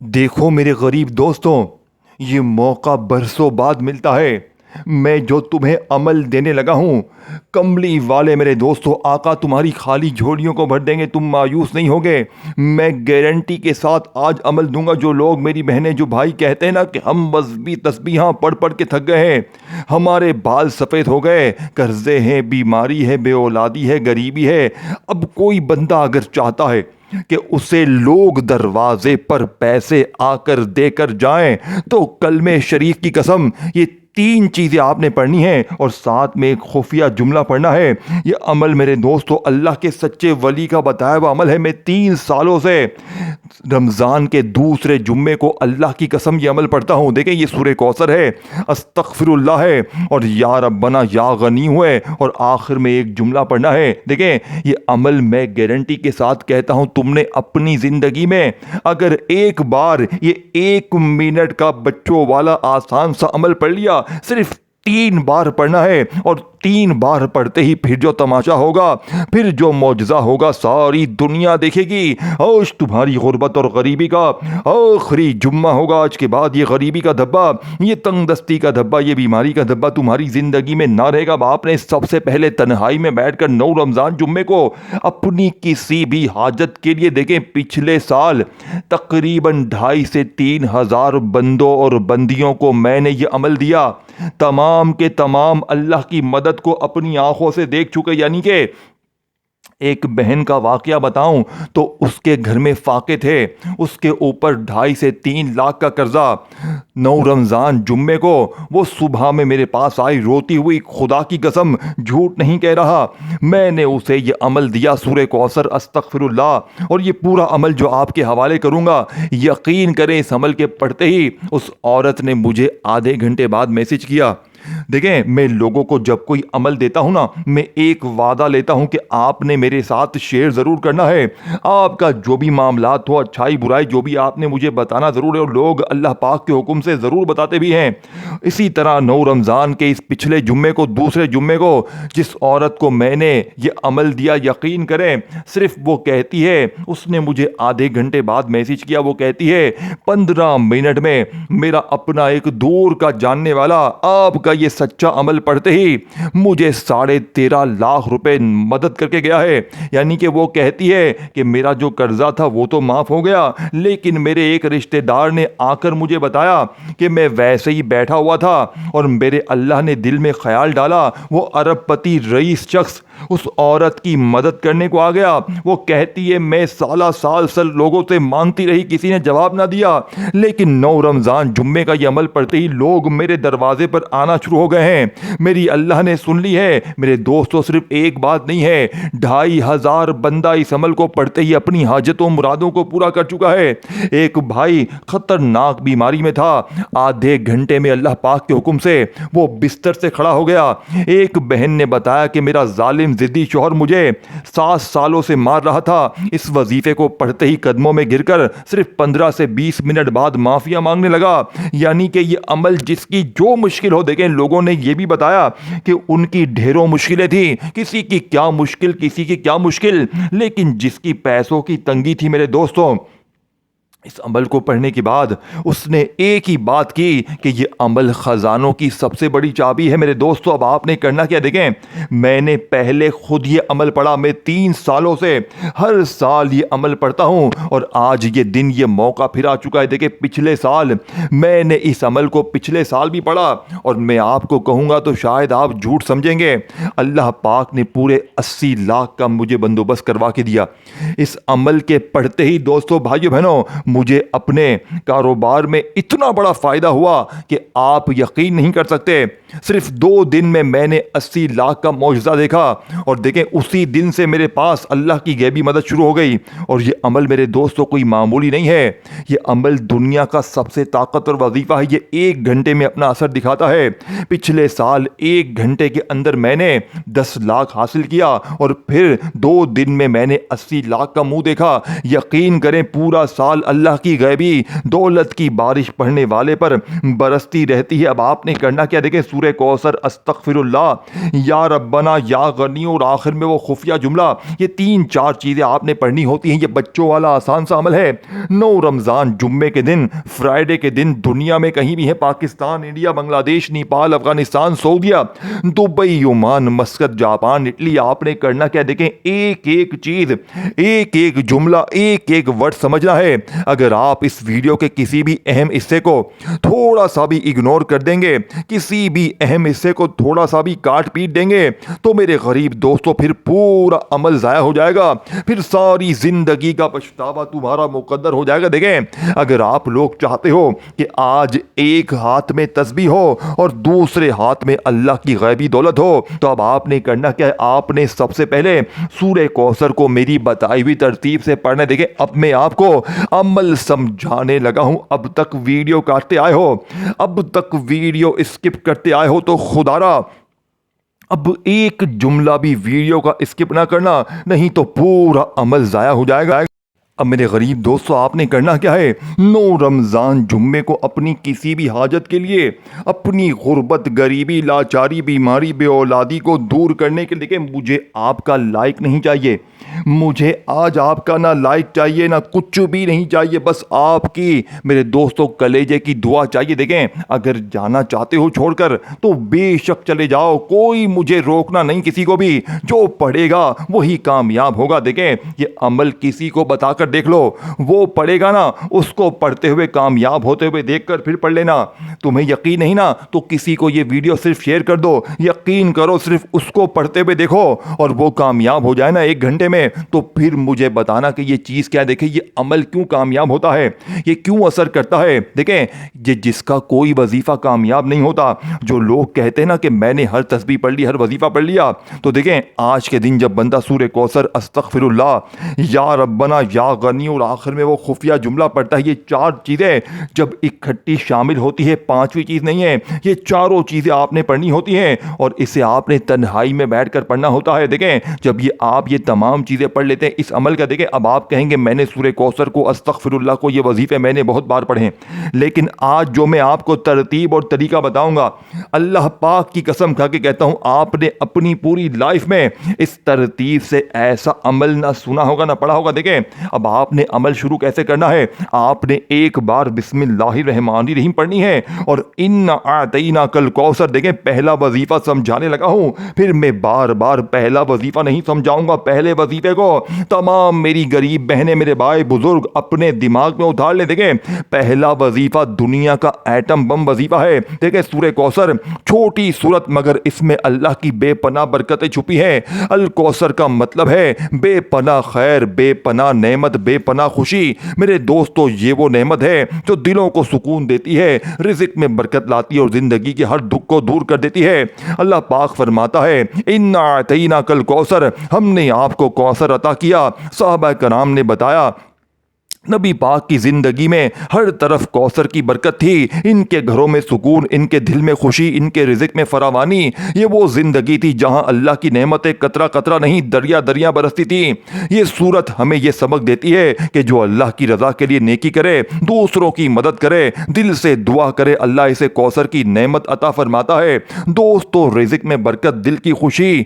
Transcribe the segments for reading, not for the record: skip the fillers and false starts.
دیکھو میرے غریب دوستوں، یہ موقع برسوں بعد ملتا ہے۔ میں جو تمہیں عمل دینے لگا ہوں، کملی والے میرے دوستوں، آقا تمہاری خالی جھولیوں کو بھر دیں گے، تم مایوس نہیں ہوگے۔ میں گارنٹی کے ساتھ آج عمل دوں گا۔ جو لوگ، میری بہنیں، جو بھائی کہتے ہیں نا کہ ہم مذہبی تسبیحاں پڑھ پڑھ کے تھک گئے ہیں، ہمارے بال سفید ہو گئے، قرضے ہیں، بیماری ہے، بے اولادی ہے، غریبی ہے، اب کوئی بندہ اگر چاہتا ہے کہ اسے لوگ دروازے پر پیسے آ کر دے کر جائیں، تو کلمہ شریف کی قسم یہ تین چیزیں آپ نے پڑھنی ہیں اور ساتھ میں ایک خفیہ جملہ پڑھنا ہے۔ یہ عمل میرے دوستو اللہ کے سچے ولی کا بتایا ہوا عمل ہے۔ میں 3 سالوں سے رمضان کے دوسرے جمعے کو اللہ کی قسم یہ عمل پڑھتا ہوں۔ دیکھیں یہ سورہ کوثر ہے، استغفر اللہ ہے، اور یا ربنا یا غنی ہوئے، اور آخر میں ایک جملہ پڑھنا ہے۔ دیکھیں یہ عمل میں گارنٹی کے ساتھ کہتا ہوں، تم نے اپنی زندگی میں اگر ایک بار یہ 1 منٹ کا بچوں والا آسان سا عمل پڑھ لیا، صرف 3 بار پڑھنا ہے، اور 3 بار پڑھتے ہی پھر جو تماشا ہوگا، پھر جو معجزہ ہوگا، ساری دنیا دیکھے گی۔ آج تمہاری غربت اور غریبی کا آخری جمعہ ہوگا۔ آج کے بعد یہ غریبی کا دھبا، یہ تنگ دستی کا دھبا، یہ بیماری کا دھبا تمہاری زندگی میں نہ رہے گا۔ آپ نے سب سے پہلے تنہائی میں بیٹھ کر 9 رمضان جمعے کو اپنی کسی بھی حاجت کے لیے، دیکھیں پچھلے سال تقریباً 2.5 سے 3 ہزار بندوں اور بندیوں کو میں نے یہ عمل دیا، تمام کے تمام اللہ کی مدد کو اپنی آنکھوں سے دیکھ چکے۔ یعنی کہ ایک بہن کا واقعہ بتاؤں تو اس کے گھر میں فاقے تھے، اس کے اوپر 2.5 سے 3 لاکھ کا قرضہ۔ 9 رمضان جمعے کو وہ صبح میں میرے پاس آئی روتی ہوئی، خدا کی قسم جھوٹ نہیں کہہ رہا، میں نے اسے یہ عمل دیا، سورہ کوثر، استغفر اللہ، اور یہ پورا عمل جو آپ کے حوالے کروں گا، یقین کریں اس عمل کے پڑھتے ہی اس عورت نے مجھے آدھے گھنٹے بعد میسج کیا۔ دیکھیں میں لوگوں کو جب کوئی عمل دیتا ہوں نا، میں ایک وعدہ لیتا ہوں کہ آپ نے میرے ساتھ شیئر ضرور کرنا ہے۔ آپ کا جو بھی معاملات ہو، اچھائی برائی جو بھی آپ نے مجھے بتانا ضرور ہے، اور لوگ اللہ پاک کے حکم سے ضرور بتاتے بھی ہیں۔ اسی طرح 9 رمضان کے اس پچھلے جمعے کو، دوسرے جمعے کو، جس عورت کو میں نے یہ عمل دیا، یقین کریں صرف وہ کہتی ہے، اس نے مجھے آدھے گھنٹے بعد میسج کیا، وہ کہتی ہے 15 منٹ میں میرا اپنا ایک دور کا جاننے والا آپ کا یہ سچا عمل پڑھتے ہی مجھے 13.5 لاکھ روپے مدد کر کے گیا ہے۔ یعنی کہ وہ کہتی ہے کہ میرا جو قرضہ تھا وہ تو معاف ہو گیا، لیکن میرے ایک رشتہ دار نے آ کر مجھے بتایا کہ میں ویسے ہی بیٹھا ہوا تھا اور میرے اللہ نے دل میں خیال ڈالا، وہ ارب پتی رئیس شخص اس عورت کی مدد کرنے کو آ گیا۔ وہ کہتی ہے میں سال لوگوں سے مانگتی رہی، کسی نے جواب نہ دیا، لیکن 9 رمضان جمعے کا یہ عمل پڑھتے ہی لوگ میرے دروازے پر آنا شروع ہو گئے ہیں۔ میری اللہ نے سن لی ہے میرے دوستوں، صرف ایک بات نہیں ہے، 2,500 بندہ اس عمل کو پڑھتے ہی اپنی حاجتوں مرادوں کو پورا کر چکا ہے۔ ایک بھائی خطرناک بیماری میں تھا، آدھے گھنٹے میں اللہ پاک کے حکم سے وہ بستر سے کھڑا ہو گیا۔ ایک بہن نے بتایا کہ میرا ظالم ضدی شوہر مجھے 7 سالوں سے مار رہا تھا، اس وظیفے کو پڑھتے ہی قدموں میں گر کر صرف 15 سے 20 منٹ بعد معافیا مانگنے لگا۔ یعنی کہ یہ عمل جس کی جو مشکل ہو، دیکھیں لوگوں نے یہ بھی بتایا کہ ان کی ڈھیروں مشکلیں تھیں، کسی کی کیا مشکل، کسی کی کیا مشکل، لیکن جس کی پیسوں کی تنگی تھی میرے دوستوں، اس عمل کو پڑھنے کے بعد اس نے ایک ہی بات کی کہ یہ عمل خزانوں کی سب سے بڑی چابی ہے۔ میرے دوستو اب آپ نے کرنا کیا، دیکھیں میں نے پہلے خود یہ عمل پڑھا، میں 3 سالوں سے ہر سال یہ عمل پڑھتا ہوں، اور آج یہ دن، یہ موقع پھر آ چکا ہے۔ دیکھیں پچھلے سال میں نے اس عمل کو پچھلے سال بھی پڑھا، اور میں آپ کو کہوں گا تو شاید آپ جھوٹ سمجھیں گے، اللہ پاک نے پورے 80 لاکھ کا مجھے بندوبست کروا کے دیا۔ اس عمل کے پڑھتے ہی دوستو، بھائیو بہنوں، مجھے اپنے کاروبار میں اتنا بڑا فائدہ ہوا کہ آپ یقین نہیں کر سکتے۔ صرف 2 دن میں نے 80 لاکھ کا معجزہ دیکھا، اور دیکھیں اسی دن سے میرے پاس اللہ کی غیبی مدد شروع ہو گئی۔ اور یہ عمل میرے دوستوں کوئی معمولی نہیں ہے، یہ عمل دنیا کا سب سے طاقتور وظیفہ ہے۔ یہ 1 گھنٹے میں اپنا اثر دکھاتا ہے۔ پچھلے سال 1 گھنٹے کے اندر میں نے 10 لاکھ حاصل کیا، اور پھر 2 دن میں نے 80 لاکھ کا منہ دیکھا۔ یقین کریں پورا سال اللہ کی غیبی دولت کی بارش پڑھنے والے پر برستی رہتی ہے۔ اب آپ نے کرنا کیا، دیکھیں سورہ کوثر، استغفر اللہ، یا ربنا، یا غنی، اور آخر میں وہ خفیہ جملہ، یہ 3-4 چیزیں آپ نے پڑھنی ہوتی ہیں۔ یہ بچوں والا آسان سا عمل ہے۔ 9 رمضان جمعے کے دن، فرائیڈے کے دن، دنیا میں کہیں بھی ہے، پاکستان، انڈیا، بنگلہ دیش، نیپال، افغانستان، سعودیہ، Dubai, Oman, Muscat, Japan, Italy, آپ نے کرنا کیا، دیکھیں ایک ایک چیز، ایک ایک جملہ، ایک ایک ورڈ سمجھنا ہے۔ اگر آپ اس ویڈیو کے کسی بھی اہم حصے کو تھوڑا سا بھی اگنور کر دیں گے، کسی بھی اہم حصے کو تھوڑا سا بھی کاٹ پیٹ دیں گے، تو میرے غریب دوستوں پھر پورا عمل ضائع ہو جائے گا، پھر ساری زندگی کا پچھتاوا تمہارا مقدر ہو جائے گا۔ دیکھیں اگر آپ لوگ چاہتے ہو کہ آج ایک ہاتھ میں تسبیح ہو اور دوسرے ہاتھ میں اللہ کی غیبی دولت ہو، تو اب آپ نے کرنا کیا ہے، آپ نے سب سے پہلے سورہ کوثر کو میری بتائی ہوئی ترتیب سے پڑھنا ہے۔ دیکھیں اب میں آپ کو عمل سمجھانے لگا ہوں، اب تک ویڈیو کاٹتے آئے ہو، اب تک ویڈیو اسکپ کرتے آئے ہو، تو خدارا اب ایک جملہ بھی ویڈیو کا اسکپ نہ کرنا، نہیں تو پورا عمل ضائع ہو جائے گا۔ اب میرے غریب دوستو آپ نے کرنا کیا ہے، 9 رمضان جمعے کو اپنی کسی بھی حاجت کے لیے، اپنی غربت، غریبی، لاچاری، بیماری، بے اولادی کو دور کرنے کے لیے، مجھے آپ کا لائک نہیں چاہیے، مجھے آج آپ کا نہ لائک چاہیے، نہ کچھ بھی نہیں چاہیے، بس آپ کی میرے دوستو کلیجے کی دعا چاہیے۔ دیکھیں اگر جانا چاہتے ہو چھوڑ کر تو بے شک چلے جاؤ، کوئی مجھے روکنا نہیں کسی کو بھی، جو پڑھے گا وہی کامیاب ہوگا۔ دیکھیں یہ عمل کسی کو بتا کر دیکھ لو، وہ پڑھے گا نا، اس کو پڑھتے ہوئے کامیاب ہوتے ہوئے دیکھ کر پھر پڑھ لینا۔ تمہیں یقین نہیں نا تو کسی کو یہ ویڈیو صرف شیئر کر دو، یقین کرو صرف اس کو پڑھتے ہوئے دیکھو اور وہ کامیاب ہو جائے نا 1 گھنٹے میں، تو پھر مجھے بتانا کہ یہ چیز کیا ہے۔ دیکھیں یہ عمل کیوں کامیاب ہوتا ہے، یہ کیوں اثر کرتا ہے۔ دیکھیں یہ جس کا کوئی وظیفہ کامیاب نہیں ہوتا، جو لوگ کہتے ہیں نا کہ میں نے ہر تسبیح پڑھ لی، ہر وظیفہ پڑھ لیا، تو دیکھیں آج کے دن جب بندہ سورہ کوثر، استغفر اللہ، یا ربنا، یا غنی، اور آخر میں وہ خفیہ جملہ پڑھتا ہے، یہ 4 چیزیں جب اکٹھی شامل ہوتی ہے، 5ویں چیز نہیں ہے، یہ چاروں چیزیں آپ نے پڑھنی ہوتی ہیں، اور اسے آپ نے تنہائی میں بیٹھ کر پڑھنا ہوتا ہے۔ دیکھیں جب یہ آپ یہ تمام چیزیں پڑھ لیتے ہیں اس عمل کا، دیکھیں اب آپ کہیں گے میں نے سورہ کوثر کو، استغفر اللہ کو، یہ وظیفے میں نے بہت بار پڑھے ہیں، لیکن آج جو میں آپ کو ترتیب اور طریقہ بتاؤں گا، اللہ پاک کی قسم کھا کے کہتا ہوں آپ نے اپنی پوری لائف میں اس ترتیب سے ایسا عمل نہ سنا ہوگا نہ پڑھا ہوگا۔ دیکھیں اب آپ نے عمل شروع کیسے کرنا ہے، آپ نے ایک بار بسم اللہ الرحمن الرحیم پڑھنی ہے، اور اِنَّا أَعْطَيْنَاكَ الْكَوْثَرَ، دیکھیں پہلا وظیفہ سمجھانے لگا ہوں، پھر میں بار بار پہلا وظیفہ نہیں سمجھاؤں گا، پہلے وظیفے کو تمام میری غریب بہنیں، میرے بھائی بزرگ اپنے دماغ میں اتار لیں۔ دیکھیں پہلا وظیفہ دنیا کا ایٹم بم وظیفہ ہے۔ دیکھیں سورہ کوثر چھوٹی سورت مگر اس میں اللہ کی بے پناہ برکتیں چھپی ہیں۔ الکوثر کا مطلب ہے بے پناہ خیر، بے پناہ نعمت، بے پناہ خوشی۔ میرے دوستو یہ وہ نعمت ہے جو دلوں کو سکون دیتی ہے، رزق میں برکت لاتی ہے اور زندگی کے ہر دکھ کو دور کر دیتی ہے۔ اللہ پاک فرماتا ہے اِنَّا أَعْطَيْنَاكَ الْكَوْثَرَ، ہم نے آپ کو کوثر عطا کیا۔ صحابہ کرام نے بتایا نبی پاک کی زندگی میں ہر طرف کوثر کی برکت تھی، ان کے گھروں میں سکون، ان کے دل میں خوشی، ان کے رزق میں فراوانی۔ یہ وہ زندگی تھی جہاں اللہ کی نعمتیں قطرہ قطرہ نہیں دریا دریا برستی تھیں۔ یہ صورت ہمیں یہ سبق دیتی ہے کہ جو اللہ کی رضا کے لیے نیکی کرے، دوسروں کی مدد کرے، دل سے دعا کرے، اللہ اسے کوثر کی نعمت عطا فرماتا ہے۔ دوستو رزق میں برکت، دل کی خوشی،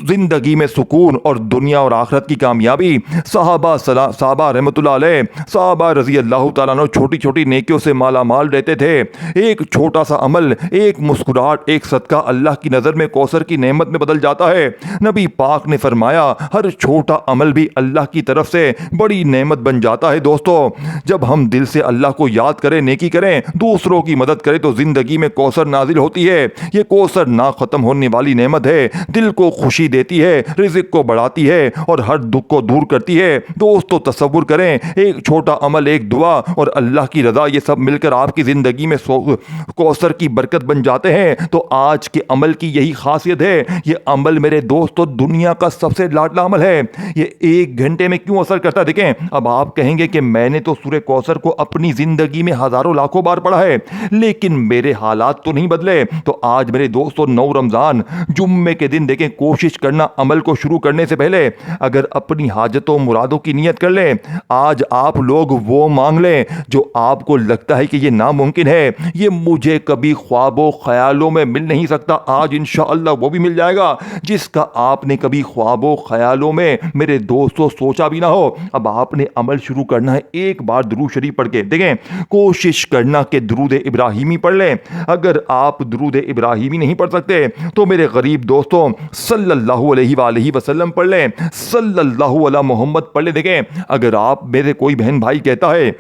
زندگی میں سکون اور دنیا اور آخرت کی کامیابی۔ صحابہ رحمۃ اللہ علیہ، صحابہ رضی اللہ تعالیٰ عنہ چھوٹی چھوٹی نیکیوں سے مالا مال رہتے تھے۔ ایک چھوٹا سا عمل، ایک مسکراہٹ، ایک صدقہ اللہ کی نظر میں کوثر کی نعمت میں بدل جاتا ہے۔ نبی پاک نے فرمایا ہر چھوٹا عمل بھی اللہ کی طرف سے بڑی نعمت بن جاتا ہے۔ دوستو جب ہم دل سے اللہ کو یاد کریں، نیکی کریں، دوسروں کی مدد کریں تو زندگی میں کوثر نازل ہوتی ہے۔ یہ کوثر نہ ختم ہونے والی نعمت ہے، دل کو خوشی دیتی ہے، رزق کو بڑھاتی ہے اور ہر دکھ کو دور کرتی ہے۔ دوستو تصور کریں ایک چھوٹا عمل، ایک دعا اور اللہ کی رضا، یہ سب مل کر آپ کی زندگی میں کوثر کی برکت بن جاتے ہیں۔ تو آج کے عمل کی یہی خاصیت ہے۔ یہ عمل میرے دوستو دنیا کا سب سے لاڈلا عمل ہے۔ یہ 1 گھنٹے میں کیوں اثر کرتا ہے؟ دیکھیں اب آپ کہیں گے کہ میں نے تو سورہ کوثر کو اپنی زندگی میں ہزاروں لاکھوں بار پڑھا ہے لیکن میرے حالات تو نہیں بدلے۔ تو آج میرے دوستو 9 رمضان جمعے کے دن دیکھیں کوشش کرنا عمل کو شروع کرنے سے پہلے اگر اپنی حاجتوں مرادوں کی نیت کر لیں، آج آپ آپ لوگ وہ مانگ لیں جو آپ کو لگتا ہے کہ یہ ناممکن ہے، یہ مجھے کبھی خواب و خیالوں میں مل نہیں سکتا، آج انشاءاللہ وہ بھی مل جائے گا جس کا آپ نے کبھی خواب و خیالوں میں میرے دوستوں سوچا بھی نہ ہو۔ اب آپ نے عمل شروع کرنا ہے، ایک بار درود شریف پڑھ کے دیکھیں، کوشش کرنا کہ درود ابراہیمی پڑھ لیں۔ اگر آپ درود ابراہیمی نہیں پڑھ سکتے تو میرے غریب دوستوں صلی اللہ علیہ وآلہ وسلم پڑھ لیں، صلی اللہ علی محمد پڑھ لیں۔ دیکھیں، اگر آپ میرے کوئی بہن بھائی کہتا ہے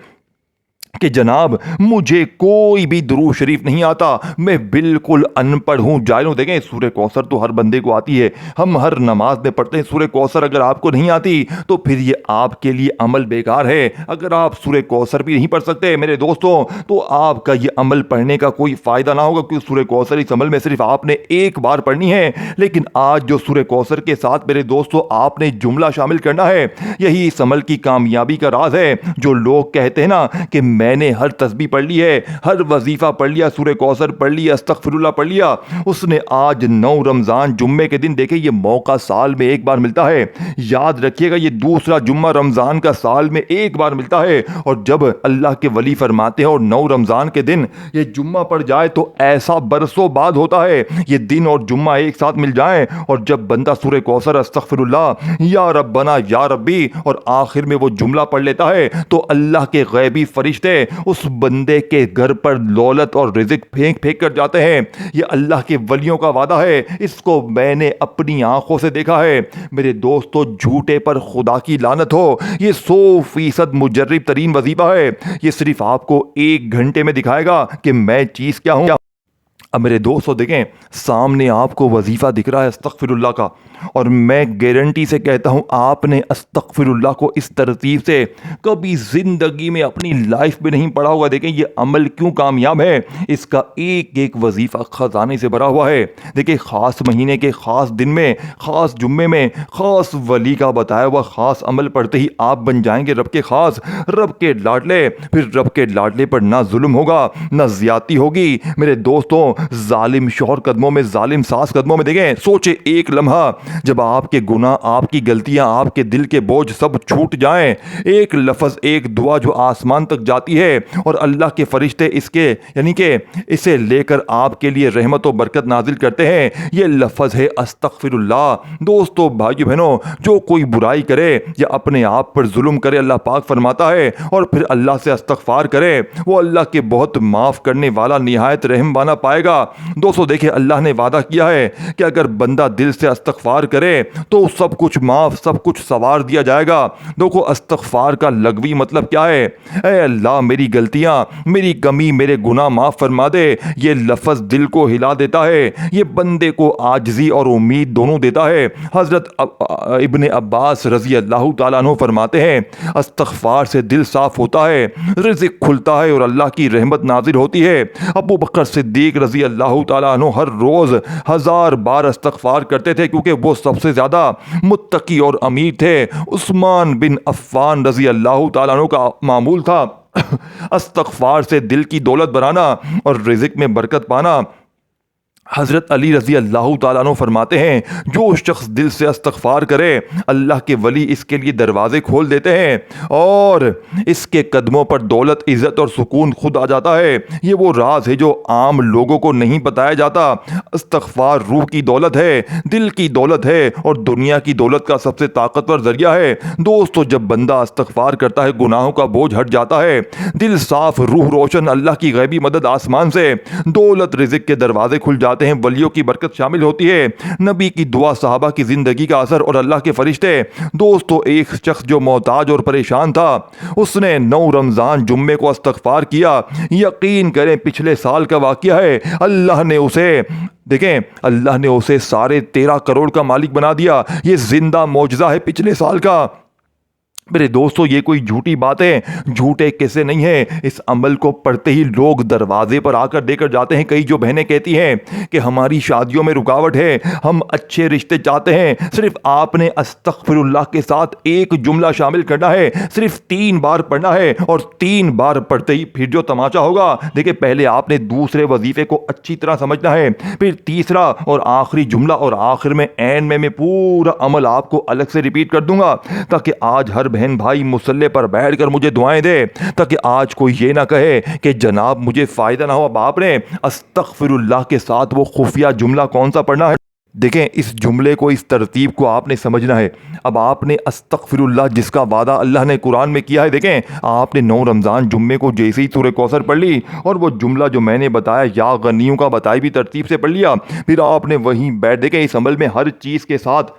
کہ جناب مجھے کوئی بھی درود شریف نہیں آتا، میں بالکل ان پڑھ ہوں، جاہل ہوں، دیکھیں سورہ کوثر تو ہر بندے کو آتی ہے، ہم ہر نماز میں پڑھتے ہیں سورہ کوثر، اگر آپ کو نہیں آتی تو پھر یہ آپ کے لیے عمل بیکار ہے۔ اگر آپ سورہ کوثر بھی نہیں پڑھ سکتے میرے دوستوں تو آپ کا یہ عمل پڑھنے کا کوئی فائدہ نہ ہوگا، کیونکہ سورہ کوثر اس عمل میں صرف آپ نے ایک بار پڑھنی ہے۔ لیکن آج جو سورہ کوثر کے ساتھ میرے دوستوں آپ نے جملہ شامل کرنا ہے، یہی اس عمل کی کامیابی کا راز ہے۔ جو لوگ کہتے ہیں نا کہ میں نے ہر تسبیح پڑھ لی ہے، ہر وظیفہ پڑھ لیا، سورہ کوثر پڑھ لیا، استغفر اللہ پڑھ لیا، اس نے آج 9 رمضان جمعے کے دن، دیکھیں یہ موقع سال میں ایک بار ملتا ہے، یاد رکھیے گا یہ دوسرا جمعہ رمضان کا سال میں ایک بار ملتا ہے، اور جب اللہ کے ولی فرماتے ہیں اور 9 رمضان کے دن یہ جمعہ پڑ جائے تو ایسا برسوں بعد ہوتا ہے، یہ دن اور جمعہ ایک ساتھ مل جائیں، اور جب بندہ سورہ کوثر، استغفر اللہ، یا ربنا یا ربی، اور آخر میں وہ جملہ پڑھ لیتا ہے تو اللہ کے غیبی فرشتے اس بندے کے گھر پر دولت اور رزق پھینک پھینک کر جاتے ہیں۔ یہ اللہ کے ولیوں کا وعدہ ہے، اس کو میں نے اپنی آنکھوں سے دیکھا ہے۔ میرے دوستو جھوٹے پر خدا کی لعنت ہو، یہ 100% مجرب ترین وظیفہ ہے، یہ صرف آپ کو 1 گھنٹے میں دکھائے گا کہ میں چیز کیا ہوں۔ اب میرے دوستو دیکھیں، سامنے آپ کو وظیفہ دکھ رہا ہے استغفر اللہ کا، اور میں گارنٹی سے کہتا ہوں آپ نے استغفر اللہ کو اس ترتیب سے کبھی زندگی میں اپنی لائف میں نہیں پڑھا ہوگا۔ دیکھیں یہ عمل کیوں کامیاب ہے، اس کا ایک ایک وظیفہ خزانے سے بھرا ہوا ہے۔ دیکھیں خاص مہینے کے خاص دن میں، خاص جمعے میں، خاص ولی کا بتایا ہوا خاص عمل پڑھتے ہی آپ بن جائیں گے رب کے خاص، رب کے لاڈلے۔ پھر رب کے لاڈلے پر نہ ظلم ہوگا، نہ زیادتی ہوگی۔ میرے دوستوں ظالم شوہر قدموں میں، ظالم ساس قدموں میں، دیکھیں سوچے ایک لمحہ جب آپ کے گناہ، آپ کی غلطیاں، آپ کے دل کے بوجھ سب چھوٹ جائیں، ایک لفظ، ایک دعا جو آسمان تک جاتی ہے اور اللہ کے فرشتے اس کے یعنی کہ اسے لے کر آپ کے لیے رحمت و برکت نازل کرتے ہیں، یہ لفظ ہے استغفر اللہ۔ دوستو بھائیو بہنوں، جو کوئی برائی کرے یا اپنے آپ پر ظلم کرے، اللہ پاک فرماتا ہے، اور پھر اللہ سے استغفار کرے، وہ اللہ کے بہت معاف کرنے والا، نہایت رحم والا پائے گا۔ دوستو دیکھیں اللہ نے وعدہ کیا ہے کہ اگر بندہ دل سے استغفار کرے تو سب کچھ معاف، سب کچھ سوار دیا جائے گا۔ دیکھو استغفار کا لغوی مطلب کیا ہے، اے اللہ میری غلطیاں، میری کمی، میرے گناہ معاف فرما دے۔ یہ لفظ دل کو ہلا دیتا ہے، یہ بندے کو عاجزی اور امید دونوں دیتا ہے۔ حضرت ابن عباس رضی اللہ تعالیٰ عنہ فرماتے ہیں استغفار سے دل صاف ہوتا ہے، رزق کھلتا ہے اور اللہ کی رحمت نازل ہوتی ہے۔ ابو بکر صدیق رضی اللہ تعالیٰ عنہ ہر روز 1000 بار استغفار کرتے تھے کیونکہ وہ سب سے زیادہ متقی اور امیر تھے۔ عثمان بن عفان رضی اللہ تعالیٰ عنہ کا معمول تھا استغفار سے دل کی دولت بڑھانا اور رزق میں برکت پانا۔ حضرت علی رضی اللہ تعالیٰ عنہ فرماتے ہیں جو شخص دل سے استغفار کرے اللہ کے ولی اس کے لیے دروازے کھول دیتے ہیں اور اس کے قدموں پر دولت، عزت اور سکون خود آ جاتا ہے۔ یہ وہ راز ہے جو عام لوگوں کو نہیں بتایا جاتا۔ استغفار روح کی دولت ہے، دل کی دولت ہے اور دنیا کی دولت کا سب سے طاقتور ذریعہ ہے۔ دوستو جب بندہ استغفار کرتا ہے گناہوں کا بوجھ ہٹ جاتا ہے، دل صاف، روح روشن، اللہ کی غیبی مدد آسمان سے، دولت رزق کے دروازے کھل جاتے ہیں، ولیوں کی برکت شامل ہوتی ہے، نبی کی دعا، صحابہ کی زندگی کا اثر اور اللہ کے فرشتے۔ دوستو ایک شخص جو محتاج اور پریشان تھا، اس نے 9 رمضان جمعے کو استغفار کیا، یقین کریں پچھلے سال کا واقعہ ہے، اللہ نے اسے 13.5 کروڑ کا مالک بنا دیا۔ یہ زندہ معجزہ ہے پچھلے سال کا۔ میرے دوستو یہ کوئی جھوٹی بات ہے، جھوٹے قصے نہیں ہیں۔ اس عمل کو پڑھتے ہی لوگ دروازے پر آ کر دے کر جاتے ہیں۔ کئی جو بہنیں کہتی ہیں کہ ہماری شادیوں میں رکاوٹ ہے، ہم اچھے رشتے چاہتے ہیں، صرف آپ نے استغفر اللہ کے ساتھ ایک جملہ شامل کرنا ہے، صرف 3 بار پڑھنا ہے، اور 3 بار پڑھتے ہی پھر جو تماشا ہوگا، دیکھیں پہلے آپ نے دوسرے وظیفے کو اچھی طرح سمجھنا ہے، پھر تیسرا اور آخری جملہ، اور آخر میں اینڈ میں پورا عمل آپ کو الگ سے ریپیٹ کر دوں گا تاکہ آج ہر بہن بھائی مصلی پر بیٹھ کر مجھے دعائیں دے تاکہ آج کوئی یہ نہ کہے کہ جناب مجھے فائدہ نہ ہو۔ اب آپ نے استغفر اللہ کے ساتھ وہ خفیہ جملہ کون سا پڑھنا ہے؟ دیکھیں اس جملے کو، اس ترتیب کو آپ نے سمجھنا ہے۔ اب آپ نے استغفر اللہ جس کا وعدہ اللہ نے قرآن میں کیا ہے، دیکھیں آپ نے 9 رمضان جمعے کو جیسے ہی سورہ کوثر پڑھ لی اور وہ جملہ جو میں نے بتایا یا غنیوں کا بتائی بھی ترتیب سے پڑھ لیا، پھر آپ نے وہیں بیٹھ، دیکھیں اس عمل میں ہر چیز کے ساتھ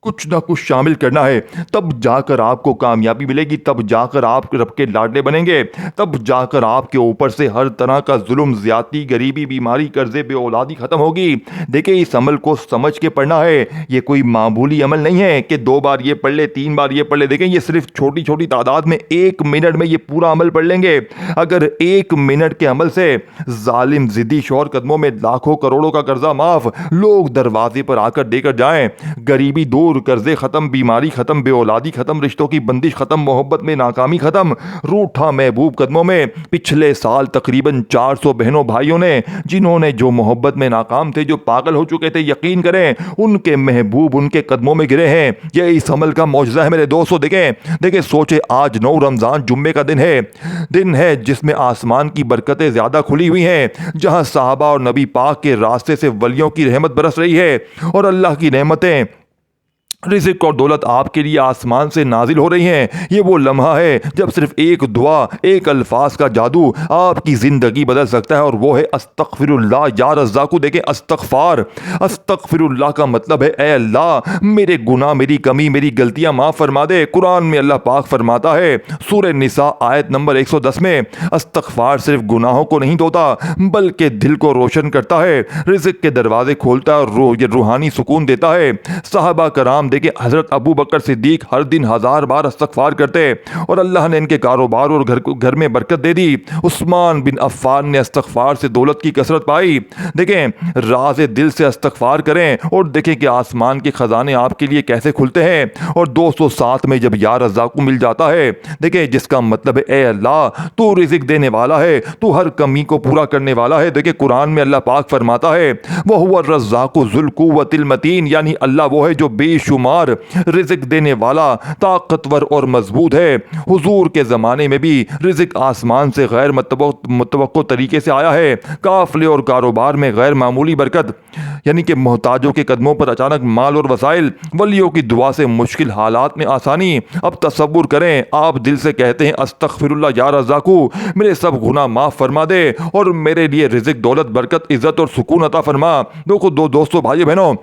کچھ نہ کچھ شامل کرنا ہے، تب جا کر آپ کو کامیابی ملے گی، تب جا کر آپ رب کے لاڈلے بنیں گے، تب جا کر آپ کے اوپر سے ہر طرح کا ظلم، زیادتی، غریبی، بیماری، قرضے، بے اولادی ختم ہوگی۔ دیکھیں اس عمل کو سمجھ کے پڑھنا ہے، یہ کوئی معمولی عمل نہیں ہے کہ 2 بار یہ پڑھ لے 3 بار یہ پڑھ لے۔ دیکھیں یہ صرف چھوٹی چھوٹی تعداد میں 1 منٹ میں یہ پورا عمل پڑھ لیں گے۔ اگر 1 منٹ کے عمل سے ظالم ضدی شوہر قدموں میں لاکھوں کروڑوں کا قرضہ معاف، لوگ دروازے پر آ کر دے کر جائیں، غریبی دور، قرضے ختم، بیماری ختم، بے اولادی ختم، رشتوں کی بندش ختم، محبت میں ناکامی ختم، روٹھا محبوب قدموں میں۔ پچھلے سال تقریباً 400 بہنوں بھائیوں نے جنہوں نے جو محبت میں ناکام تھے، جو پاگل ہو چکے تھے، یقین کریں ان کے محبوب ان کے قدموں میں گرے ہیں۔ یہ اس عمل کا معجزہ ہے میرے دوستو۔ دیکھیں سوچے آج 9 رمضان جمعے کا دن ہے جس میں آسمان کی برکتیں زیادہ کھلی ہوئی ہیں، جہاں صحابہ اور نبی پاک کے راستے سے ولیوں کی رحمت برس رہی ہے اور اللہ کی نعمتیں، رزق اور دولت آپ کے لیے آسمان سے نازل ہو رہی ہیں۔ یہ وہ لمحہ ہے جب صرف ایک دعا، ایک الفاظ کا جادو آپ کی زندگی بدل سکتا ہے، اور وہ ہے استغفر اللہ یا رزاق۔ دیکھیں استغفر اللہ کا مطلب ہے اے اللہ میرے گناہ، میری کمی، میری غلطیاں معاف فرما دے۔ قرآن میں اللہ پاک فرماتا ہے سورہ نساء آیت نمبر 110 میں، استغفار صرف گناہوں کو نہیں دھوتا بلکہ دل کو روشن کرتا ہے، رزق کے دروازے کھولتا ہے اور روحانی سکون دیتا ہے۔ صحابہ کرام دیکھیں حضرت ابو بکر صدیق ہر دن 1000 بار استغفار کرتے اور اللہ نے ان کے کاروبار اور گھر میں برکت دے دی۔ عثمان بن عفان نے استغفار سے دولت کی کثرت پائی۔ دیکھیں راز دل سے استغفار کریں اور دیکھیں کہ آسمان کے خزانے آپ کے لیے کیسے کھلتے ہیں۔ اور 207 میں جب یا رزاق مل جاتا ہے، دیکھیں جس کا مطلب ہے اے اللہ تو رزق دینے والا ہے، تو ہر کمی کو پورا کرنے والا ہے۔ دیکھیں قرآن میں اللہ پاک فرماتا ہے وَهُوَ الرَّزَّاقُ ذُو الْقُوَّةِ الْمَتِينُ، یعنی اللہ وہ ہے جو بے شمار رزق دینے والا، طاقتور اور مضبوط ہے۔ حضور کے زمانے میں بھی رزق آسمان سے غیر متوقع طریقے سے آیا ہے۔ قافلے اور کاروبار میں غیر معمولی برکت، یعنی کہ محتاجوں کے قدموں پر اچانک مال اور وسائل، ولیوں کی دعا سے مشکل حالات میں آسانی۔ اب تصور کریں آپ دل سے کہتے ہیں استغفر اللہ یا رزاقو، میرے سب گناہ معاف فرما دے اور میرے لیے رزق، دولت، برکت، عزت اور سکون عطا فرما۔ دوستو بھائی بہنوں،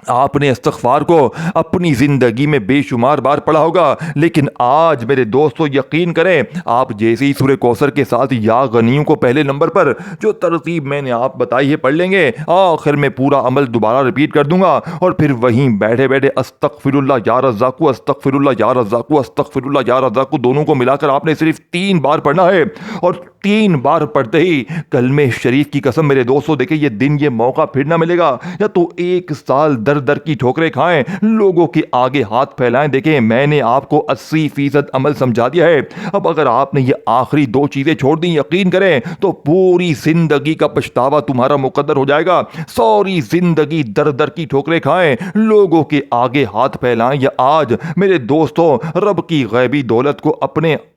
آپ نے استغفار کو اپنی زندگی میں بے شمار بار پڑھا ہوگا، لیکن آج میرے دوستو یقین کریں آپ جیسے ہی سورہ کوثر کے ساتھ یا غنیوں کو پہلے نمبر پر جو ترتیب میں نے آپ بتائی ہے پڑھ لیں گے، آخر میں پورا عمل دوبارہ ریپیٹ کر دوں گا اور پھر وہیں بیٹھے بیٹھے استغفر اللہ یا رزاق، استغفر اللہ یا رزاق، استغفر اللہ یا رزاق دونوں کو ملا کر آپ نے صرف 3 بار پڑھنا ہے۔ اور 3 بار پڑھتے ہی کلمہ شریف کی قسم میرے دوستو، دیکھیں یہ دن، یہ موقع پھر نہ ملے گا، یا تو 1 سال در در کی ٹھوکریں کھائیں، لوگوں کے آگے ہاتھ پھیلائیں۔ دیکھیں میں نے آپ کو 80% عمل سمجھا دیا ہے۔ اب اگر آپ نے یہ آخری 2 چیزیں چھوڑ دیں، یقین کریں تو پوری زندگی کا پچھتاوا تمہارا مقدر ہو جائے گا۔ سوری زندگی در در کی ٹھوکریں کھائیں، لوگوں کے آگے ہاتھ پھیلائیں، یا آج میرے دوستوں رب کی غیبی دولت کو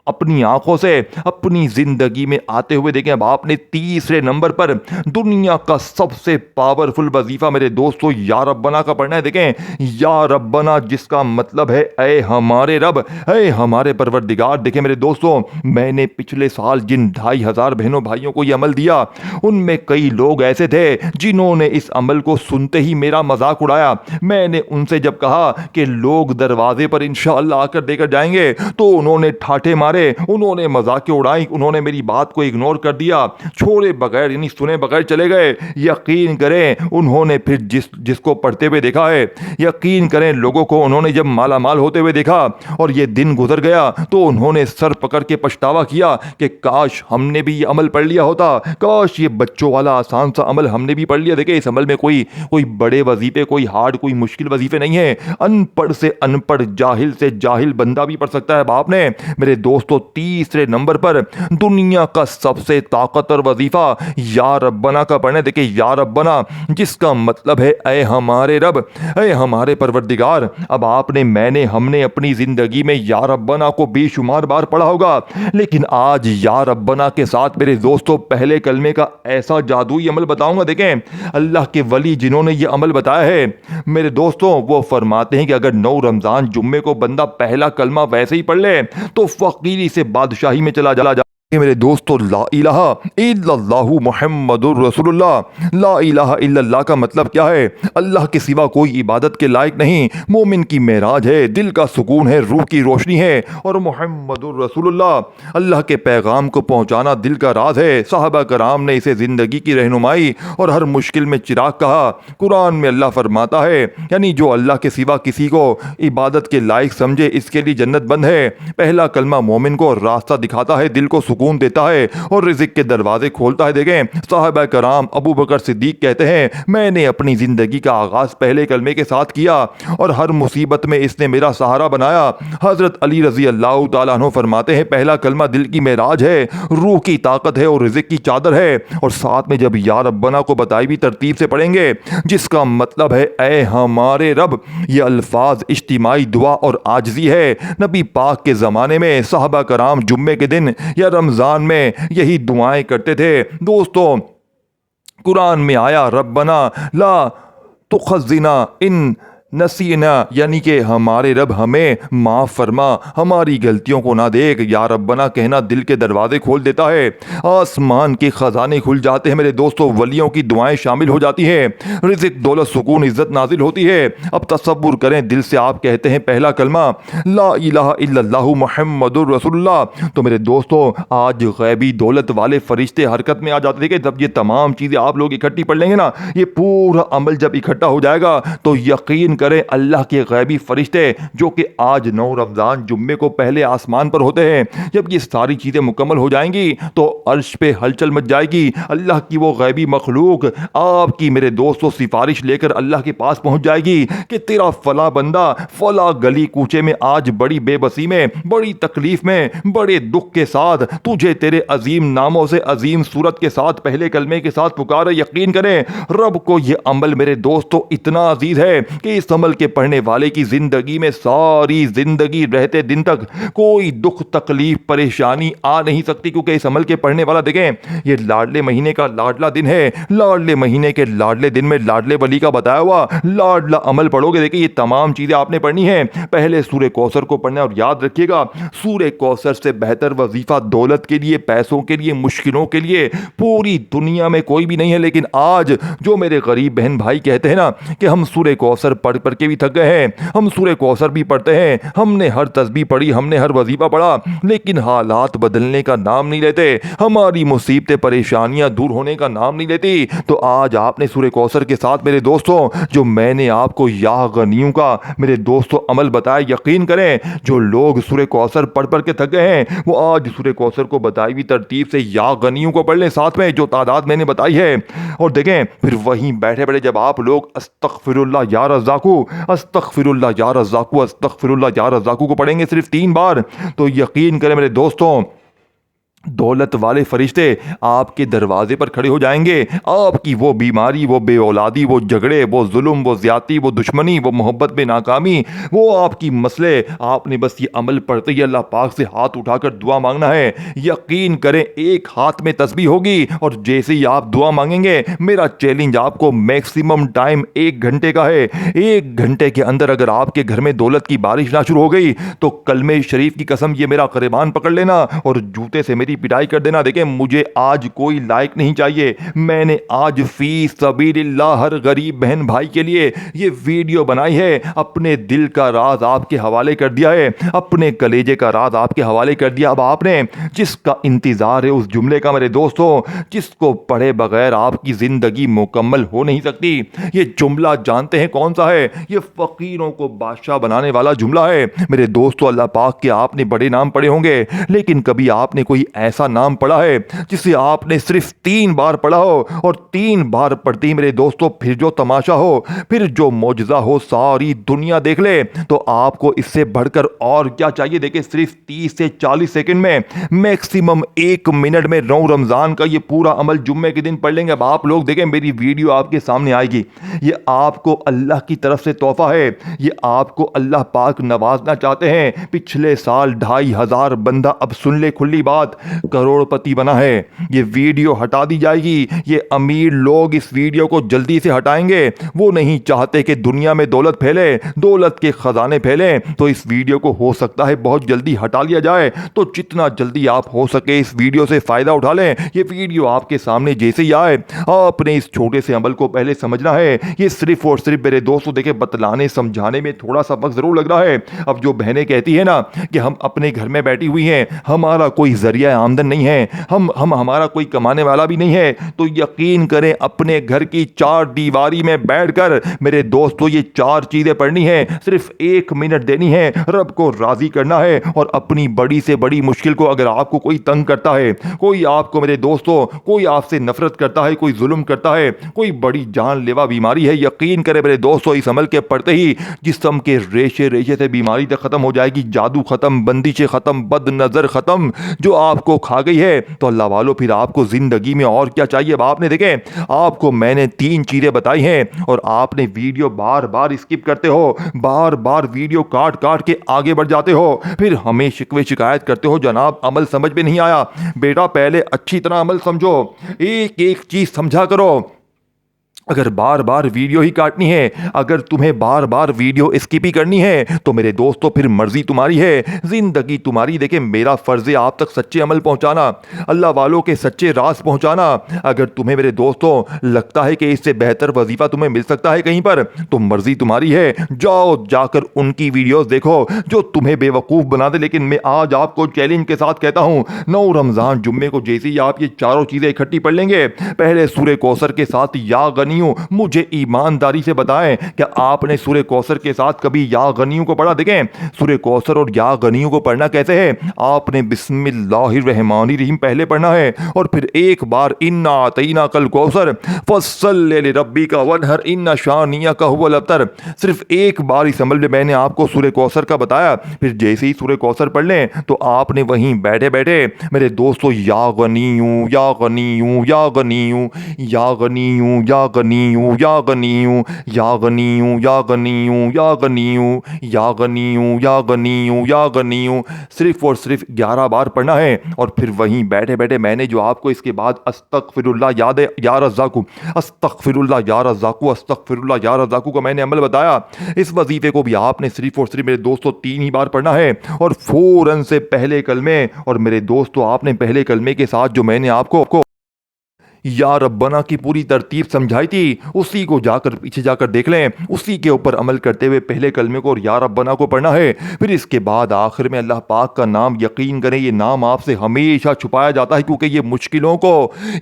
اپنی آنکھوں سے اپنی زندگی میں آتے ہوئے دیکھیں۔ اب آپ نے تیسرے نمبر پر دنیا کا سب سے پاورفل وظیفہ میرے دوستو یا ربنا کا پڑھنا ہے۔ دیکھیں یا ربنا جس کا مطلب ہے اے ہمارے رب، اے ہمارے پروردگار۔ دیکھیں میرے دوستو، میں نے پچھلے سال جن 2500 بہنوں بھائیوں کو یہ عمل دیا، ان میں کئی لوگ ایسے تھے جنہوں نے اس عمل کو سنتے ہی میرا مذاق اڑایا۔ میں نے ان سے جب کہا کہ لوگ دروازے پر انشاءاللہ آ کر دے کر جائیں گے تو انہوں نے ٹھاٹھے مارے، انہوں نے مذاقیں اڑائی، انہوں نے میری بات کو اگنور کر دیا، چھوڑے بغیر یعنی سنے بغیر چلے گئے۔ یقین کریں انہوں نے پھر جس کو پڑھتے ہوئے دیکھا ہے، یقین کریں لوگوں کو انہوں نے جب مالا مال ہوتے ہوئے دیکھا اور یہ دن گزر گیا تو انہوں نے سر پکڑ کے پچھتاوا کیا کہ کاش ہم نے بھی یہ عمل پڑھ لیا ہوتا، کاش یہ بچوں والا آسان سا عمل ہم نے بھی پڑھ لیا۔ دیکھیں اس عمل میں کوئی بڑے وظیفے، کوئی ہارڈ، کوئی مشکل وظیفے نہیں ہیں، ان پڑھ سے ان پڑھ، جاہل سے جاہل بندہ بھی پڑھ سکتا ہے۔ اب آپ نے میرے دوستو تیسرے نمبر پر دنیا کا سب سے طاقتور وظیفہ یا ربنا کا پڑھنے. دیکھیں یا ربنا جس کا مطلب ہے اے ہمارے رب، اے ہمارے پروردگار. اب آپ نے، میں نے، ہم نے اپنی زندگی میں یا ربنا کو بے شمار بار پڑھا ہوگا، لیکن آج یا ربنا کے ساتھ میرے دوستوں پہلے کلمے کا ایسا جادوئی عمل بتاؤں گا. دیکھیں اللہ کے ولی جنہوں نے یہ عمل بتایا ہے میرے دوستوں، وہ فرماتے ہیں کہ اگر 9 رمضان جمعے کو بندہ پہلا کلمہ ویسے ہی پڑھ لے تو فقیری سے بادشاہی میں چلا جا. میرے دوستو لا الہ الا اللہ محمد الرسول اللہ. لا الہ الا اللہ کا مطلب کیا ہے؟ اللہ کے سوا کوئی عبادت کے لائق نہیں. مومن کی معراج ہے، دل کا سکون ہے، روح کی روشنی ہے. اور محمد الرسول اللہ اللہ کے پیغام کو پہنچانا دل کا راز ہے. صحابہ کرام نے اسے زندگی کی رہنمائی اور ہر مشکل میں چراغ کہا. قرآن میں اللہ فرماتا ہے یعنی جو اللہ کے سوا کسی کو عبادت کے لائق سمجھے اس کے لیے جنت بند ہے. پہلا کلمہ مومن کو راستہ دکھاتا ہے، دل کو سکون دیتا ہے اور رزق کے دروازے کھولتا ہے. دیکھیں صحابہ کرام ابو بکر صدیق کہتے ہیں میں نے اپنی زندگی کا آغاز پہلے کلمے کے ساتھ کیا اور ہر مصیبت میں اس نے میرا سہارا بنایا. حضرت علی رضی اللہ تعالیٰ عنہ فرماتے ہیں پہلا کلمہ دل کی معراج ہے، روح کی طاقت ہے اور رزق کی چادر ہے. اور ساتھ میں جب یا ربنا کو بتائی بھی ترتیب سے پڑھیں گے جس کا مطلب ہے اے ہمارے رب، یہ الفاظ اجتماعی دعا اور عاجزی ہے. نبی پاک کے زمانے میں صحابہ کرام جمعے کے دن یا رمضان میں یہی دعائیں کرتے تھے. دوستوں قرآن میں آیا ربنا لا تخزنا ان نسینا، یعنی کہ ہمارے رب ہمیں معاف فرما، ہماری غلطیوں کو نہ دیکھ. یا ربنا کہنا دل کے دروازے کھول دیتا ہے، آسمان کے خزانے کھل جاتے ہیں. میرے دوستوں ولیوں کی دعائیں شامل ہو جاتی ہیں، رزق، دولت، سکون، عزت نازل ہوتی ہے. اب تصور کریں دل سے آپ کہتے ہیں پہلا کلمہ لا الہ الا اللہ محمد الرسول اللہ، تو میرے دوستوں آج غیبی دولت والے فرشتے حرکت میں آ جاتے ہیں. کہ جب یہ تمام چیزیں آپ لوگ اکٹھی پڑھ لیں گے نا، یہ پورا عمل جب اکٹھا ہو جائے گا تو یقین کریں اللہ کے غیبی فرشتے جو کہ آج 9 رمضان جمعے کو پہلے آسمان پر ہوتے ہیں، جب یہ ساری چیزیں مکمل ہو جائیں گی تو عرش پہ ہلچل مچ جائے گی. اللہ کی وہ غیبی مخلوق آپ کی میرے دوستوں سفارش لے کر اللہ کے پاس پہنچ جائے گی کہ تیرا فلاں بندہ فلاں گلی کوچے میں آج بڑی بے بسی میں، بڑی تکلیف میں، بڑے دکھ کے ساتھ تجھے تیرے عظیم ناموں سے عظیم صورت کے ساتھ پہلے کلمے کے ساتھ پکارے. یقین کریں رب کو یہ عمل میرے دوستوں اتنا عزیز ہے کہ اس عمل کے پڑھنے والے کی زندگی میں ساری زندگی رہتے دن تک کوئی دکھ، تکلیف، پریشانی آ نہیں سکتی، کیونکہ اس عمل کے پڑھنے والا دیکھیں یہ لاڈلے مہینے کا لاڈلا دن ہے. لاڈلے مہینے کے لاڈلے دن میں لاڈلے ولی کا بتایا ہوا لاڈلا عمل پڑھو گے. دیکھیں یہ تمام چیزیں آپ نے پڑھنی ہیں. پہلے سورہ کوثر کو پڑھنا ہے اور یاد رکھیے گا سورہ کوثر سے بہتر وظیفہ دولت کے لیے، پیسوں کے لیے، مشکلوں کے لیے پوری دنیا میں کوئی بھی نہیں ہے. لیکن آج جو میرے غریب بہن بھائی کہتے ہیں نا کہ ہم سورہ کوثر پڑھ پڑھ کے بھی تھک گئے ہیں، ہم سورہ کوثر بھی پڑھتے ہیں، ہم نے ہر تسبیح پڑھی، ہم نے ہر وظیفہ پڑھا، لیکن حالات بدلنے کا نام نہیں لیتے، ہماری مصیبتیں، پریشانیاں دور ہونے کا نام نہیں لیتی. تو آج آپ نے سورہ کوثر کے ساتھ میرے دوستوں جو میں نے آپ کو یا غنیوں کا میرے دوستوں عمل بتایا، یقین کریں جو لوگ سورہ کوثر پڑھ پڑھ کے تھک گئے ہیں وہ آج سورہ کوثر کو بتائی ہوئی ترتیب سے یا غنیوں کو پڑھ لیں ساتھ میں جو تعداد میں نے بتائی ہے. اور دیکھیں پھر وہیں بیٹھے بیٹھے جب آپ لوگ استغفر اللہ یا رزاقو، استغفر اللہ یا رزاقو، استغفر اللہ یا رزاقو کو پڑھیں گے صرف 3 بار، تو یقین کریں میرے دوستوں دولت والے فرشتے آپ کے دروازے پر کھڑے ہو جائیں گے. آپ کی وہ بیماری، وہ بے اولادی، وہ جھگڑے، وہ ظلم، وہ زیادتی، وہ دشمنی، وہ محبت میں ناکامی، وہ آپ کی مسئلے، آپ نے بس یہ عمل پڑھتے ہی اللہ پاک سے ہاتھ اٹھا کر دعا مانگنا ہے. یقین کریں ایک ہاتھ میں تسبیح ہوگی اور جیسے ہی آپ دعا مانگیں گے، میرا چیلنج آپ کو میکسیمم ٹائم 1 گھنٹے کا ہے. 1 گھنٹے کے اندر اگر آپ کے گھر میں دولت کی بارش نہ شروع ہو گئی تو کلمہ شریف کی قسم یہ میرا قربان پکڑ لینا اور جوتے سے میری پٹائی کر دینا. دیکھیں مجھے آج کوئی لائق نہیں چاہیے، میں نے آج فی سبیل اللہ ہر غریب بہن بھائی کے لیے یہ ویڈیو بنائی ہے، اپنے دل کا راز آپ کے حوالے کر دیا ہے، اپنے کلیجے کا راز آپ کے حوالے کر دیا. اب آپ نے جس کا انتظار ہے اس جملے کا میرے دوستوں، جس کو پڑھے بغیر آپ کی زندگی مکمل ہو نہیں سکتی، یہ جملہ جانتے ہیں کون سا ہے؟ یہ فقیروں کو بادشاہ بنانے والا جملہ ہے. میرے دوستوں اللہ پاک کے آپ نے بڑے نام پڑھے ہوں گے لیکن کبھی آپ نے کوئی ایسا نام پڑھا ہے جسے آپ نے صرف 3 بار پڑھا ہو، اور 3 بار پڑھتے ہی میرے دوستو پھر جو تماشا ہو، پھر جو معجزہ ہو، ساری دنیا دیکھ لے، تو آپ کو اس سے بڑھ کر اور کیا چاہیے؟ دیکھیں صرف 30 سے 40 سیکنڈ میں، میکسیمم 1 منٹ میں 9 رمضان کا یہ پورا عمل جمعے کے دن پڑھ لیں گے۔ اب آپ لوگ دیکھیں، میری ویڈیو آپ کے سامنے آئے گی، یہ آپ کو اللہ کی طرف سے تحفہ ہے، یہ آپ کو اللہ پاک نوازنا چاہتے ہیں۔ پچھلے سال 2500 بندہ، اب سن لے کھلی بات، کروڑ پتی بنا ہے۔ یہ ویڈیو ہٹا دی جائے گی، یہ امیر لوگ اس ویڈیو کو جلدی سے ہٹائیں گے، وہ نہیں چاہتے کہ دنیا میں دولت پھیلے، دولت کے خزانے پھیلیں، تو اس ویڈیو کو ہو سکتا ہے بہت جلدی ہٹا لیا جائے۔ تو جتنا جلدی آپ ہو سکے اس ویڈیو سے فائدہ اٹھا لیں۔ یہ ویڈیو آپ کے سامنے جیسے ہی آئے، آپ نے اس چھوٹے سے عمل کو پہلے سمجھنا ہے۔ یہ صرف اور صرف میرے دوستوں دیکھیں بتلانے سمجھانے میں تھوڑا سا وقت ضرور لگ رہا ہے۔ اب جو بہنیں کہتی ہیں نا کہ ہم اپنے گھر میں بیٹھی ہوئی ہیں، ہمارا کوئی ذریعہ آمدن نہیں ہے، ہمارا کوئی کمانے والا بھی نہیں ہے، تو یقین کریں اپنے گھر کی 4 دیواری میں بیٹھ کر میرے دوستو یہ 4 چیزیں پڑھنی ہیں، صرف 1 منٹ دینی ہے، رب کو راضی کرنا ہے، اور اپنی بڑی سے بڑی مشکل کو، اگر آپ کو کوئی تنگ کرتا ہے، کوئی آپ کو میرے دوستو کوئی آپ سے نفرت کرتا ہے، کوئی ظلم کرتا ہے، کوئی بڑی جان لیوا بیماری ہے، یقین کرے میرے دوستو اس عمل کے پڑھتے ہی جسم کے ریشے ریشے سے بیماری تک ختم ہو جائے گی، جادو ختم، بندشیں ختم، بد نظر ختم جو آپ کو کھا گئی ہے۔ تو اللہ والو پھر آپ کو زندگی میں اور کیا چاہیے؟ اب آپ نے دیکھیں، آپ کو میں نے 3 چیزیں بتائی ہیں، اور آپ نے ویڈیو بار بار اسکپ کرتے ہو، بار بار ویڈیو کاٹ کاٹ کے آگے بڑھ جاتے ہو، پھر ہمیں شکوے شکایت کرتے ہو جناب عمل سمجھ میں نہیں آیا۔ بیٹا پہلے اچھی طرح عمل سمجھو، ایک ایک چیز سمجھا کرو۔ اگر بار بار ویڈیو ہی کاٹنی ہے، اگر تمہیں بار بار ویڈیو اسکپ ہی کرنی ہے، تو میرے دوستو پھر مرضی تمہاری ہے، زندگی تمہاری۔ دیکھیں میرا فرض ہے آپ تک سچے عمل پہنچانا، اللہ والوں کے سچے راز پہنچانا۔ اگر تمہیں میرے دوستو لگتا ہے کہ اس سے بہتر وظیفہ تمہیں مل سکتا ہے کہیں پر، تو مرضی تمہاری ہے، جاؤ جا کر ان کی ویڈیوز دیکھو جو تمہیں بے وقوف بنا دے۔ لیکن میں آج آپ کو چیلنج کے ساتھ کہتا ہوں، 9 رمضان جمعے کو جیسے ہی آپ یہ چاروں چیزیں اکٹھی پڑھ لیں گے، پہلے سورہ کوثر کے ساتھ یا غنی، مجھے ایمانداری سے بتائیں کہ آپ نے سورہ کوثر کے ساتھ کبھی یا غنیوں کو پڑھا؟ دیکھیں سورہ کوثر اور یا غنیوں کو پڑھنا کیسے ہے؟ آپ نے بسم اللہ الرحمن الرحیم پہلے پڑھنا ہے، اور پھر ایک بار انا اعطیناک الکوثر فصل لربک وانحر ان شانئک هو الابتر، صرف ایک بار اس عمل میں میں نے آپ کو سورہ کوثر کا بتایا، پھر جیسے ہی سورہ کوثر پڑھ لیں تو آپ نے وہیں بیٹھے بیٹھے میرے دوستو یا غنیوں یا غنیوں یا غنیوں یا غنیوں یا غنیوں یا غنیوں یا غنیوں یا غنیوں یا غنیوں یا غنیوں یا غنیوں یا غنیوں، صرف اور صرف 11 بار پڑھنا ہے، اور پھر وہیں بیٹھے بیٹھے میں نے جو آپ کو اس کے بعد استغفر اللہ یاد ہے یا رزاقو، استغفر اللہ یا رزاقو، استغفر اللہ یا رزاقو کا میں نے عمل بتایا، اس وظیفے کو بھی آپ نے صرف اور صرف میرے دوستو 3 ہی بار پڑھنا ہے، اور فوراً سے پہلے کلمے، اور میرے دوستو آپ نے پہلے کلمے کے ساتھ جو میں نے آپ کو یا ربنا کی پوری ترتیب سمجھائی تھی، اسی کو جا کر پیچھے جا کر دیکھ لیں، اسی کے اوپر عمل کرتے ہوئے پہلے کلمے کو اور یا ربنا کو پڑھنا ہے، پھر اس کے بعد آخر میں اللہ پاک کا نام، یقین کریں یہ نام آپ سے ہمیشہ چھپایا جاتا ہے، کیونکہ یہ مشکلوں کو،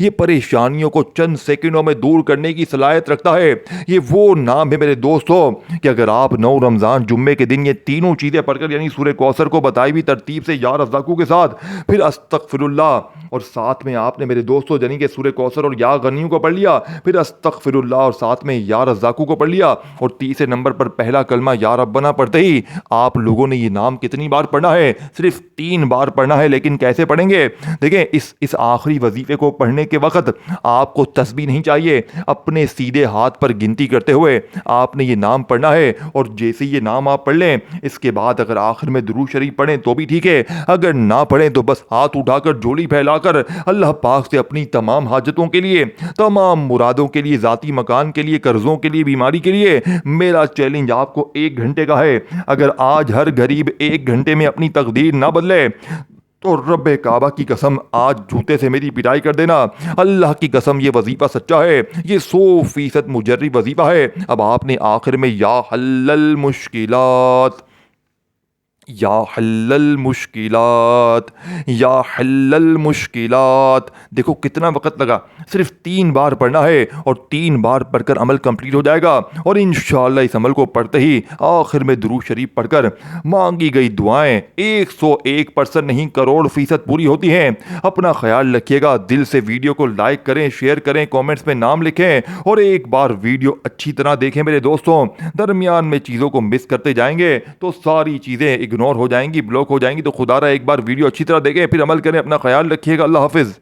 یہ پریشانیوں کو چند سیکنڈوں میں دور کرنے کی صلاحیت رکھتا ہے۔ یہ وہ نام ہے میرے دوستو کہ اگر آپ 9 رمضان جمعے کے دن یہ تینوں چیزیں پڑھ کر، یعنی سورہ کوثر کو بتائی ہوئی ترتیب سے یا رزاقو کے ساتھ، پھر استغفر اللہ، اور ساتھ میں آپ نے میرے دوستو یعنی کہ سورہ کوثر اور یا غنیوں کو پڑھ لیا، پھر استغفر اللہ اور ساتھ میں یا رزاقو کو پڑھ لیا، اور تیسرے نمبر پر پہلا کلمہ یا ربنا پڑھتے ہی آپ لوگوں نے یہ نام کتنی بار پڑھنا ہے؟ صرف 3 بار پڑھنا ہے۔ لیکن کیسے پڑھیں گے؟ دیکھیں اس آخری وظیفے کو پڑھنے کے وقت آپ کو تسبیح نہیں چاہیے، اپنے سیدھے ہاتھ پر گنتی کرتے ہوئے آپ نے یہ نام پڑھنا ہے، اور جیسے یہ نام آپ پڑھ لیں اس کے بعد اگر آخر میں درود شریف پڑھیں تو بھی ٹھیک ہے، اگر نہ پڑھیں تو بس ہاتھ اٹھا کر جھولی پھیلا کر اللہ پاک سے اپنی تمام حاجتوں کے لیے، تمام مرادوں کے لیے، ذاتی مکان کے لیے، قرضوں کے لیے، بیماری کے لیے، میرا چیلنج آپ کو 1 گھنٹے کا ہے، اگر آج ہر غریب 1 گھنٹے میں اپنی تقدیر نہ بدلے تو رب کعبہ کی قسم آج جوتے سے میری پٹائی کر دینا، اللہ کی قسم یہ وظیفہ سچا ہے، یہ 100% مجرب وظیفہ ہے۔ اب آپ نے آخر میں یا حل المشکلات یا حل المشکلات، یا حل المشکلات. دیکھو کتنا وقت لگا، صرف 3 بار پڑھنا ہے اور 3 بار پڑھ کر عمل کمپلیٹ ہو جائے گا. اور انشاءاللہ اس عمل کو پڑھتے ہی آخر میں درود شریف پڑھ کر مانگی گئی دعائیں 101% نہیں کروڑ% پوری ہوتی ہیں. اپنا خیال رکھیے گا. دل سے ویڈیو کو لائک کریں، شیئر کریں، کومنٹس میں نام لکھیں اور ایک بار ویڈیو اچھی طرح دیکھیں میرے دوستوں. درمیان میں چیزوں کو مس کرتے جائیں گے تو ساری چیزیں اگنور ہو جائیں گی، بلاک ہو جائیں گی. تو خدا را ایک بار ویڈیو اچھی طرح دیکھیں، پھر عمل کریں. اپنا خیال رکھیے گا. اللہ حافظ.